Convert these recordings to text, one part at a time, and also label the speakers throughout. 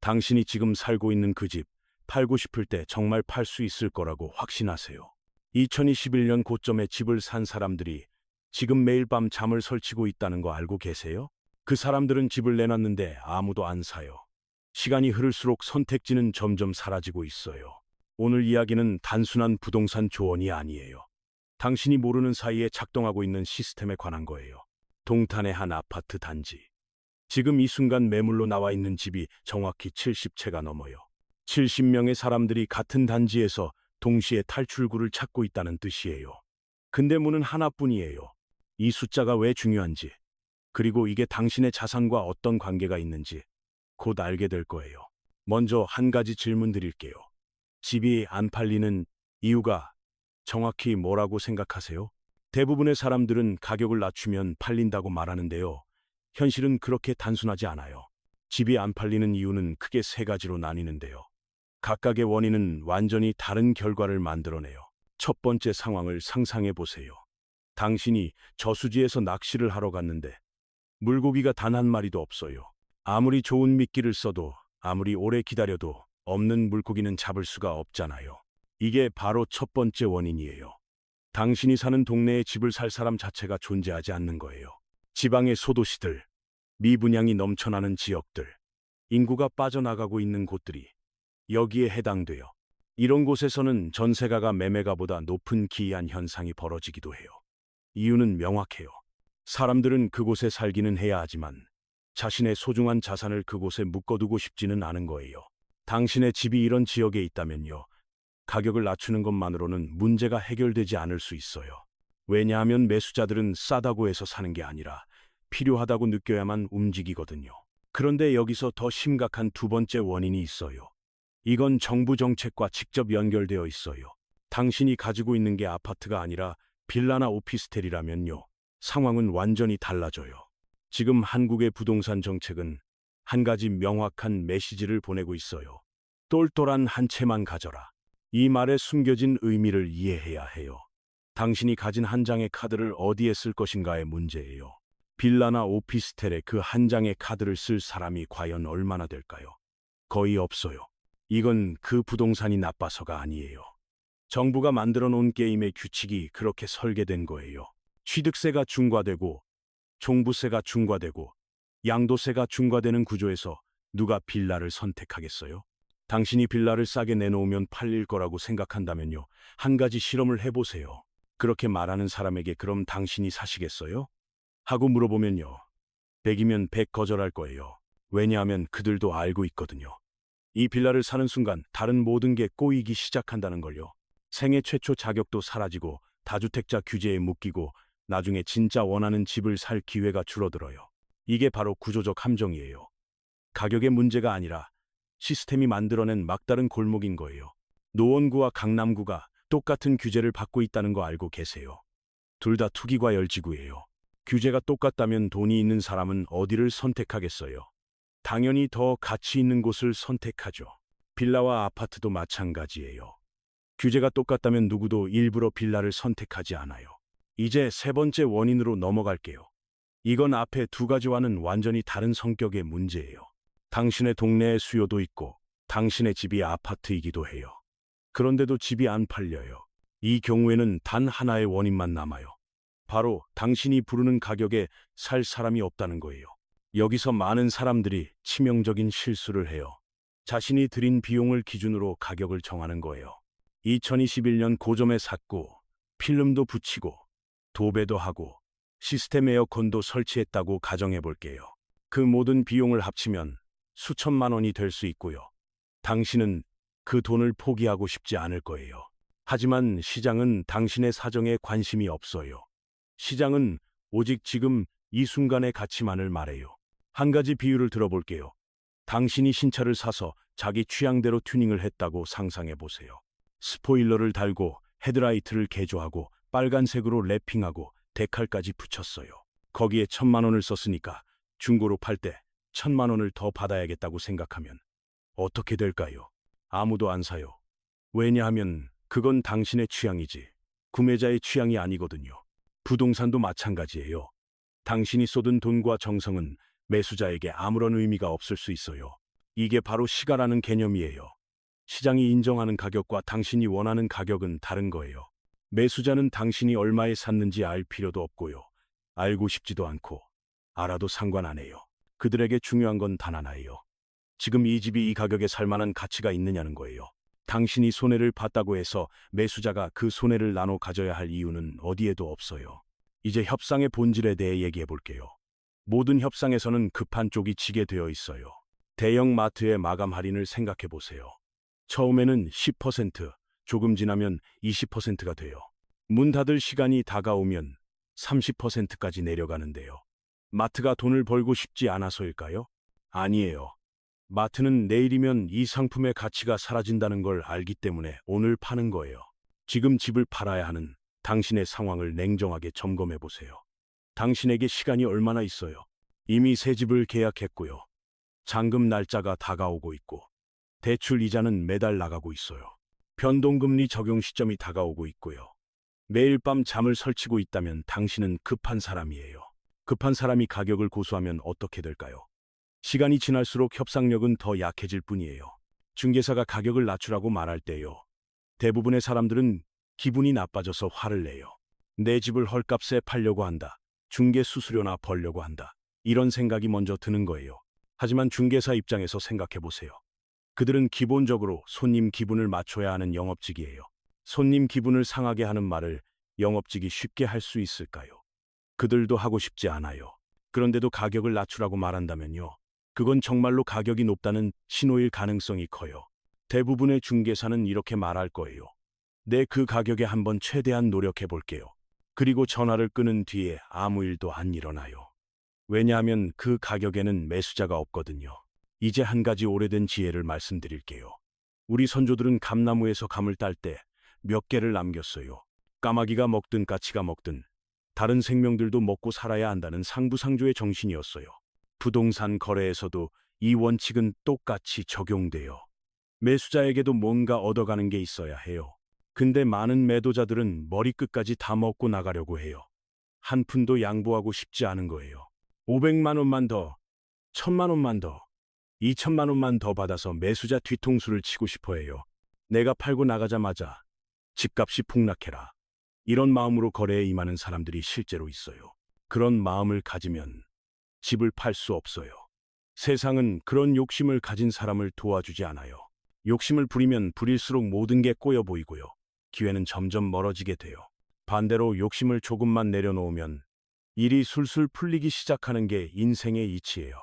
Speaker 1: 당신이 지금 살고 있는 그 집, 팔고 싶을 때 정말 팔 수 있을 거라고 확신하세요? 2021년 고점에 집을 산 사람들이 지금 매일 밤 잠을 설치고 있다는 거 알고 계세요? 그 사람들은 집을 내놨는데 아무도 안 사요. 시간이 흐를수록 선택지는 점점 사라지고 있어요. 오늘 이야기는 단순한 부동산 조언이 아니에요. 당신이 모르는 사이에 작동하고 있는 시스템에 관한 거예요. 동탄의 한 아파트 단지. 지금 이 순간 매물로 나와 있는 집이 정확히 70채가 넘어요. 70명의 사람들이 같은 단지에서 동시에 탈출구를 찾고 있다는 뜻이에요. 근데 문은 하나뿐이에요. 이 숫자가 왜 중요한지, 그리고 이게 당신의 자산과 어떤 관계가 있는지 곧 알게 될 거예요. 먼저 한 가지 질문 드릴게요. 집이 안 팔리는 이유가 정확히 뭐라고 생각하세요? 대부분의 사람들은 가격을 낮추면 팔린다고 말하는데요. 현실은 그렇게 단순하지 않아요. 집이 안 팔리는 이유는 크게 세 가지로 나뉘는데요. 각각의 원인은 완전히 다른 결과를 만들어내요. 첫 번째 상황을 상상해 보세요. 당신이 저수지에서 낚시를 하러 갔는데 물고기가 단 한 마리도 없어요. 아무리 좋은 미끼를 써도 아무리 오래 기다려도 없는 물고기는 잡을 수가 없잖아요. 이게 바로 첫 번째 원인이에요. 당신이 사는 동네에 집을 살 사람 자체가 존재하지 않는 거예요. 지방의 소도시들, 미분양이 넘쳐나는 지역들, 인구가 빠져나가고 있는 곳들이 여기에 해당돼요. 이런 곳에서는 전세가가 매매가보다 높은 기이한 현상이 벌어지기도 해요. 이유는 명확해요. 사람들은 그곳에 살기는 해야 하지만 자신의 소중한 자산을 그곳에 묶어두고 싶지는 않은 거예요. 당신의 집이 이런 지역에 있다면요. 가격을 낮추는 것만으로는 문제가 해결되지 않을 수 있어요. 왜냐하면 매수자들은 싸다고 해서 사는 게 아니라 필요하다고 느껴야만 움직이거든요. 그런데 여기서 더 심각한 두 번째 원인이 있어요. 이건 정부 정책과 직접 연결되어 있어요. 당신이 가지고 있는 게 아파트가 아니라 빌라나 오피스텔이라면요. 상황은 완전히 달라져요. 지금 한국의 부동산 정책은 한 가지 명확한 메시지를 보내고 있어요. 똘똘한 한 채만 가져라. 이 말에 숨겨진 의미를 이해해야 해요. 당신이 가진 한 장의 카드를 어디에 쓸 것인가의 문제예요. 빌라나 오피스텔에 그 한 장의 카드를 쓸 사람이 과연 얼마나 될까요? 거의 없어요. 이건 그 부동산이 나빠서가 아니에요. 정부가 만들어 놓은 게임의 규칙이 그렇게 설계된 거예요. 취득세가 중과되고, 종부세가 중과되고, 양도세가 중과되는 구조에서 누가 빌라를 선택하겠어요? 당신이 빌라를 싸게 내놓으면 팔릴 거라고 생각한다면요. 한 가지 실험을 해보세요. 그렇게 말하는 사람에게 그럼 당신이 사시겠어요? 하고 물어보면요. 100이면 100 거절할 거예요. 왜냐하면 그들도 알고 있거든요. 이 빌라를 사는 순간 다른 모든 게 꼬이기 시작한다는 걸요. 생애 최초 자격도 사라지고 다주택자 규제에 묶이고 나중에 진짜 원하는 집을 살 기회가 줄어들어요. 이게 바로 구조적 함정이에요. 가격의 문제가 아니라 시스템이 만들어낸 막다른 골목인 거예요. 노원구와 강남구가 똑같은 규제를 받고 있다는 거 알고 계세요? 둘 다 투기과 열지구예요. 규제가 똑같다면 돈이 있는 사람은 어디를 선택하겠어요? 당연히 더 가치 있는 곳을 선택하죠. 빌라와 아파트도 마찬가지예요. 규제가 똑같다면 누구도 일부러 빌라를 선택하지 않아요. 이제 세 번째 원인으로 넘어갈게요. 이건 앞에 두 가지와는 완전히 다른 성격의 문제예요. 당신의 동네에 수요도 있고 당신의 집이 아파트이기도 해요. 그런데도 집이 안 팔려요. 이 경우에는 단 하나의 원인만 남아요. 바로 당신이 부르는 가격에 살 사람이 없다는 거예요. 여기서 많은 사람들이 치명적인 실수를 해요. 자신이 들인 비용을 기준으로 가격을 정하는 거예요. 2021년 고점에 샀고 필름도 붙이고 도배도 하고 시스템 에어컨도 설치했다고 가정해 볼게요. 그 모든 비용을 합치면 수천만 원이 될 수 있고요. 당신은 그 돈을 포기하고 싶지 않을 거예요. 하지만 시장은 당신의 사정에 관심이 없어요. 시장은 오직 지금 이 순간의 가치만을 말해요. 한 가지 비유를 들어볼게요. 당신이 신차를 사서 자기 취향대로 튜닝을 했다고 상상해 보세요. 스포일러를 달고 헤드라이트를 개조하고 빨간색으로 랩핑하고 데칼까지 붙였어요. 거기에 1,000만 원을 썼으니까 중고로 팔 때 1,000만 원을 더 받아야겠다고 생각하면 어떻게 될까요? 아무도 안 사요. 왜냐하면 그건 당신의 취향이지 구매자의 취향이 아니거든요. 부동산도 마찬가지예요. 당신이 쏟은 돈과 정성은 매수자에게 아무런 의미가 없을 수 있어요. 이게 바로 시가라는 개념이에요. 시장이 인정하는 가격과 당신이 원하는 가격은 다른 거예요. 매수자는 당신이 얼마에 샀는지 알 필요도 없고요. 알고 싶지도 않고, 알아도 상관 안 해요. 그들에게 중요한 건 단 하나예요. 지금 이 집이 이 가격에 살 만한 가치가 있느냐는 거예요. 당신이 손해를 봤다고 해서 매수자가 그 손해를 나눠 가져야 할 이유는 어디에도 없어요. 이제 협상의 본질에 대해 얘기해 볼게요. 모든 협상에서는 급한 쪽이 지게 되어 있어요. 대형 마트의 마감 할인을 생각해 보세요. 처음에는 10%, 조금 지나면 20%가 돼요. 문 닫을 시간이 다가오면 30%까지 내려가는데요. 마트가 돈을 벌고 싶지 않아서일까요? 아니에요. 마트는 내일이면 이 상품의 가치가 사라진다는 걸 알기 때문에 오늘 파는 거예요. 지금 집을 팔아야 하는 당신의 상황을 냉정하게 점검해 보세요. 당신에게 시간이 얼마나 있어요? 이미 새 집을 계약했고요. 잔금 날짜가 다가오고 있고, 대출 이자는 매달 나가고 있어요. 변동금리 적용 시점이 다가오고 있고요. 매일 밤 잠을 설치고 있다면 당신은 급한 사람이에요. 급한 사람이 가격을 고수하면 어떻게 될까요? 시간이 지날수록 협상력은 더 약해질 뿐이에요. 중개사가 가격을 낮추라고 말할 때요. 대부분의 사람들은 기분이 나빠져서 화를 내요. 내 집을 헐값에 팔려고 한다. 중개 수수료나 벌려고 한다. 이런 생각이 먼저 드는 거예요. 하지만 중개사 입장에서 생각해 보세요. 그들은 기본적으로 손님 기분을 맞춰야 하는 영업직이에요. 손님 기분을 상하게 하는 말을 영업직이 쉽게 할 수 있을까요? 그들도 하고 싶지 않아요. 그런데도 가격을 낮추라고 말한다면요. 그건 정말로 가격이 높다는 신호일 가능성이 커요. 대부분의 중개사는 이렇게 말할 거예요. 내 그 가격에 한번 최대한 노력해 볼게요. 그리고 전화를 끊은 뒤에 아무 일도 안 일어나요. 왜냐하면 그 가격에는 매수자가 없거든요. 이제 한 가지 오래된 지혜를 말씀드릴게요. 우리 선조들은 감나무에서 감을 딸 때 몇 개를 남겼어요. 까마귀가 먹든 까치가 먹든 다른 생명들도 먹고 살아야 한다는 상부상조의 정신이었어요. 부동산 거래에서도 이 원칙은 똑같이 적용돼요. 매수자에게도 뭔가 얻어가는 게 있어야 해요. 근데 많은 매도자들은 머리끝까지 다 먹고 나가려고 해요. 한 푼도 양보하고 싶지 않은 거예요. 500만 원만 더, 1000만 원만 더, 2000만 원만 더 받아서 매수자 뒤통수를 치고 싶어 해요. 내가 팔고 나가자마자 집값이 폭락해라. 이런 마음으로 거래에 임하는 사람들이 실제로 있어요. 그런 마음을 가지면 집을 팔 수 없어요. 세상은 그런 욕심을 가진 사람을 도와주지 않아요. 욕심을 부리면 부릴수록 모든 게 꼬여 보이고요. 기회는 점점 멀어지게 돼요. 반대로 욕심을 조금만 내려놓으면 일이 술술 풀리기 시작하는 게 인생의 이치예요.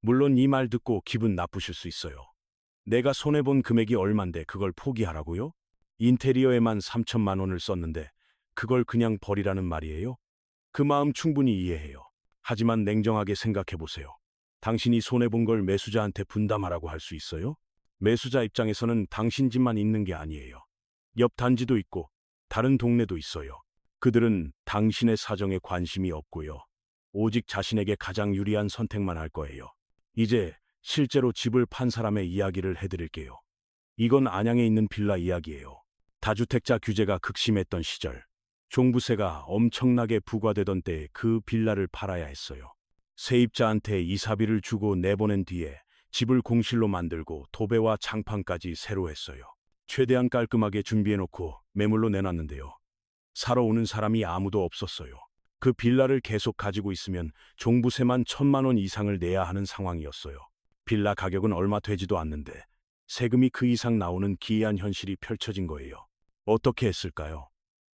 Speaker 1: 물론 이 말 듣고 기분 나쁘실 수 있어요. 내가 손해본 금액이 얼만데 그걸 포기하라고요? 인테리어에만 3천만 원을 썼는데 그걸 그냥 버리라는 말이에요? 그 마음 충분히 이해해요. 하지만 냉정하게 생각해 보세요. 당신이 손해본 걸 매수자한테 분담하라고 할 수 있어요? 매수자 입장에서는 당신 집만 있는 게 아니에요. 옆 단지도 있고 다른 동네도 있어요. 그들은 당신의 사정에 관심이 없고요. 오직 자신에게 가장 유리한 선택만 할 거예요. 이제 실제로 집을 판 사람의 이야기를 해드릴게요. 이건 안양에 있는 빌라 이야기예요. 다주택자 규제가 극심했던 시절, 종부세가 엄청나게 부과되던 때에 그 빌라를 팔아야 했어요. 세입자한테 이사비를 주고 내보낸 뒤에 집을 공실로 만들고 도배와 장판까지 새로 했어요. 최대한 깔끔하게 준비해놓고 매물로 내놨는데요. 사러 오는 사람이 아무도 없었어요. 그 빌라를 계속 가지고 있으면 종부세만 1000만 원 이상을 내야 하는 상황이었어요. 빌라 가격은 얼마 되지도 않는데 세금이 그 이상 나오는 기이한 현실이 펼쳐진 거예요. 어떻게 했을까요?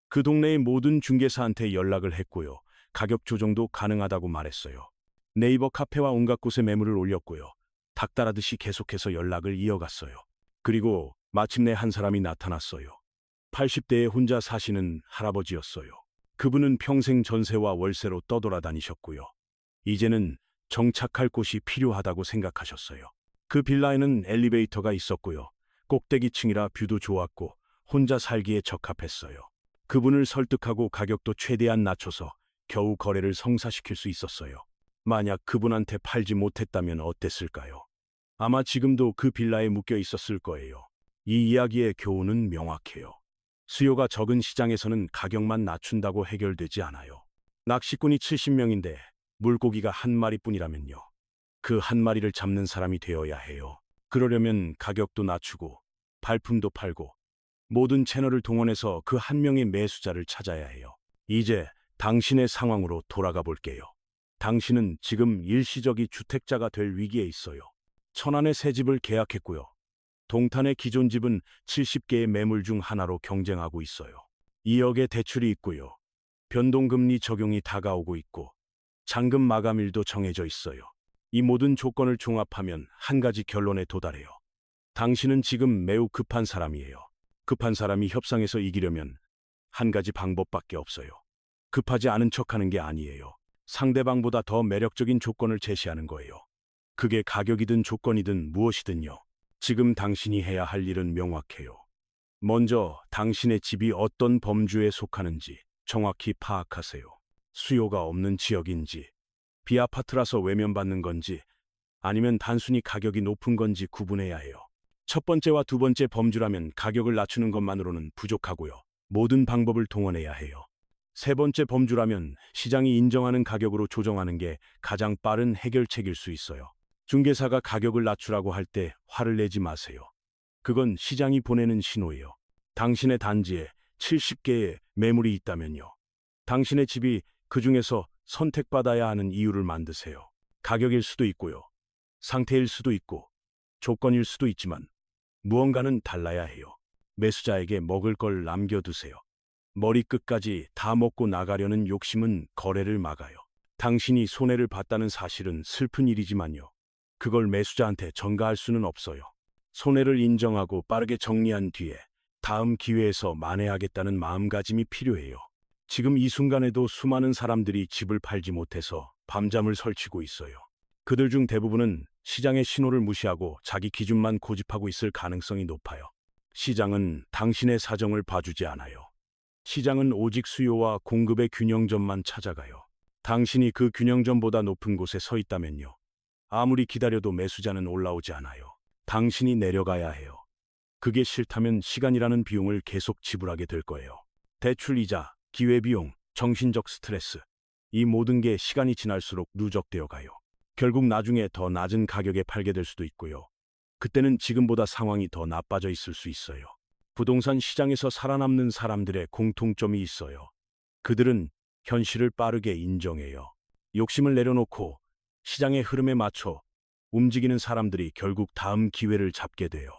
Speaker 1: 그 동네의 모든 중개사한테 연락을 했고요. 가격 조정도 가능하다고 말했어요. 네이버 카페와 온갖 곳에 매물을 올렸고요. 닭달하듯이 계속해서 연락을 이어갔어요. 그리고 마침내 한 사람이 나타났어요. 80대에 혼자 사시는 할아버지였어요. 그분은 평생 전세와 월세로 떠돌아다니셨고요. 이제는 정착할 곳이 필요하다고 생각하셨어요. 그 빌라에는 엘리베이터가 있었고요. 꼭대기층이라 뷰도 좋았고 혼자 살기에 적합했어요. 그분을 설득하고 가격도 최대한 낮춰서 겨우 거래를 성사시킬 수 있었어요. 만약 그분한테 팔지 못했다면 어땠을까요? 아마 지금도 그 빌라에 묶여 있었을 거예요. 이 이야기의 교훈은 명확해요. 수요가 적은 시장에서는 가격만 낮춘다고 해결되지 않아요. 낚시꾼이 70명인데 물고기가 한 마리뿐이라면요. 그 한 마리를 잡는 사람이 되어야 해요. 그러려면 가격도 낮추고 발품도 팔고 모든 채널을 동원해서 그 한 명의 매수자를 찾아야 해요. 이제 당신의 상황으로 돌아가 볼게요. 당신은 지금 일시적인 주택자가 될 위기에 있어요. 천안의 새 집을 계약했고요. 동탄의 기존 집은 70개의 매물 중 하나로 경쟁하고 있어요. 2억의 대출이 있고요. 변동금리 적용이 다가오고 있고 잔금 마감일도 정해져 있어요. 이 모든 조건을 종합하면 한 가지 결론에 도달해요. 당신은 지금 매우 급한 사람이에요. 급한 사람이 협상에서 이기려면 한 가지 방법밖에 없어요. 급하지 않은 척하는 게 아니에요. 상대방보다 더 매력적인 조건을 제시하는 거예요. 그게 가격이든 조건이든 무엇이든요. 지금 당신이 해야 할 일은 명확해요. 먼저 당신의 집이 어떤 범주에 속하는지 정확히 파악하세요. 수요가 없는 지역인지, 비아파트라서 외면받는 건지, 아니면 단순히 가격이 높은 건지 구분해야 해요. 첫 번째와 두 번째 범주라면 가격을 낮추는 것만으로는 부족하고요. 모든 방법을 동원해야 해요. 세 번째 범주라면 시장이 인정하는 가격으로 조정하는 게 가장 빠른 해결책일 수 있어요. 중개사가 가격을 낮추라고 할 때 화를 내지 마세요. 그건 시장이 보내는 신호예요. 당신의 단지에 70개의 매물이 있다면요. 당신의 집이 그 중에서 선택받아야 하는 이유를 만드세요. 가격일 수도 있고요. 상태일 수도 있고, 조건일 수도 있지만 무언가는 달라야 해요. 매수자에게 먹을 걸 남겨두세요. 머리끝까지 다 먹고 나가려는 욕심은 거래를 막아요. 당신이 손해를 봤다는 사실은 슬픈 일이지만요. 그걸 매수자한테 전가할 수는 없어요. 손해를 인정하고 빠르게 정리한 뒤에 다음 기회에서 만회하겠다는 마음가짐이 필요해요. 지금 이 순간에도 수많은 사람들이 집을 팔지 못해서 밤잠을 설치고 있어요. 그들 중 대부분은 시장의 신호를 무시하고 자기 기준만 고집하고 있을 가능성이 높아요. 시장은 당신의 사정을 봐주지 않아요. 시장은 오직 수요와 공급의 균형점만 찾아가요. 당신이 그 균형점보다 높은 곳에 서 있다면요. 아무리 기다려도 매수자는 올라오지 않아요. 당신이 내려가야 해요. 그게 싫다면 시간이라는 비용을 계속 지불하게 될 거예요. 대출 이자, 기회비용, 정신적 스트레스, 이 모든 게 시간이 지날수록 누적되어 가요. 결국 나중에 더 낮은 가격에 팔게 될 수도 있고요. 그때는 지금보다 상황이 더 나빠져 있을 수 있어요. 부동산 시장에서 살아남는 사람들의 공통점이 있어요. 그들은 현실을 빠르게 인정해요. 욕심을 내려놓고 시장의 흐름에 맞춰 움직이는 사람들이 결국 다음 기회를 잡게 돼요.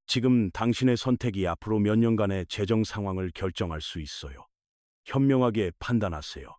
Speaker 1: 지금 당신의 선택이 앞으로 몇 년간의 재정 상황을 결정할 수 있어요. 현명하게 판단하세요.